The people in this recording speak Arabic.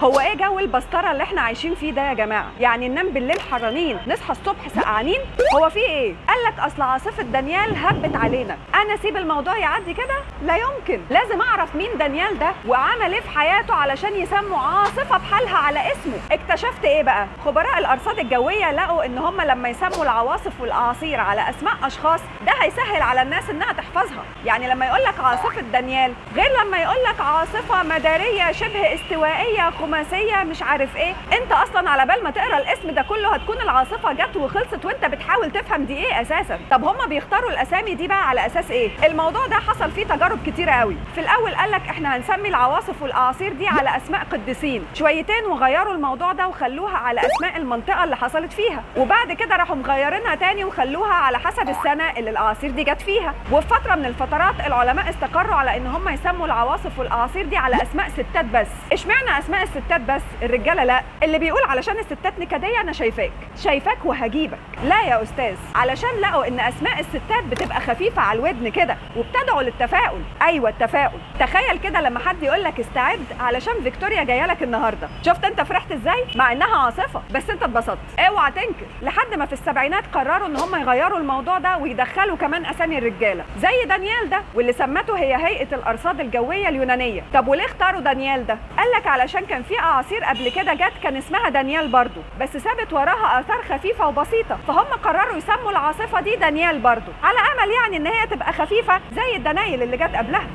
هو ايه جو البسطره اللي احنا عايشين فيه ده يا جماعه؟ يعني ننام بالليل حرانين نصحى الصبح سقعانين؟ هو في ايه؟ قال لك اصل عاصفه دانيال هبت علينا. انا اسيب الموضوع يعدي كده؟ لا يمكن، لازم اعرف مين دانيال ده وعمل ايه في حياته علشان يسموا عاصفه بحالها على اسمه. اكتشفت ايه بقى؟ خبراء الارصاد الجويه لقوا ان هم لما يسموا العواصف والاعاصير على اسماء اشخاص ده هيسهل على الناس انها تحفظها. يعني لما يقول لك عاصفه دانيال غير لما يقول لك عاصفه مداريه شبه استوائيه خماسيه مش عارف ايه. انت اصلا على بال ما تقرا الاسم ده كله هتكون العاصفه جت وخلصت وانت بتحاول تفهم دي ايه اساسا. طب هم بيختاروا الاسامي دي بقى على اساس ايه؟ الموضوع ده حصل فيه تجارب كتيره قوي. في الاول قال لك احنا هنسمي العواصف والاعاصير دي على اسماء قديسين، شويتين وغيروا الموضوع ده وخلوها على اسماء المنطقه اللي حصلت فيها، وبعد كده راحوا مغيرينها تاني وخلوها على حسب السنه اللي الاعاصير دي جت فيها. وفي فتره من الفترات العلماء استقروا على ان هم يسموا العواصف والاعاصير دي على اسماء ستات بس. اشمعنى اسماء الستات بس؟ الرجاله لا. اللي بيقول علشان الستات نكديه انا شايفاك وهجيبك. لا يا استاذ، علشان لقوا ان اسماء الستات بتبقى خفيفه على الودن كده وبتدعو للتفاؤل. ايوه التفاؤل. تخيل كده لما حد يقول لك استعد علشان فيكتوريا جايه لك النهارده، شفت انت فرحت ازاي مع انها عاصفه بس انت اتبسطت. اوعى تنكر. لحد ما في السبعينات قرروا ان هم يغيروا الموضوع ده ويدخلوا كمان اسامي الرجاله زي دانيال ده، واللي سمته هي هيئه الارصاد الجويه اليونانيه. طب وليه اختاروا دانيال ده؟ قال لك علشان كان في اعاصير قبل كده جت كان اسمها دانيال برضو بس سابت وراها اثار خفيفه وبسيطه، فهم قرروا يسموا العاصفه دي دانيال برضو على امل يعني ان هي تبقى خفيفه زي الدنايل اللي جت قبلها.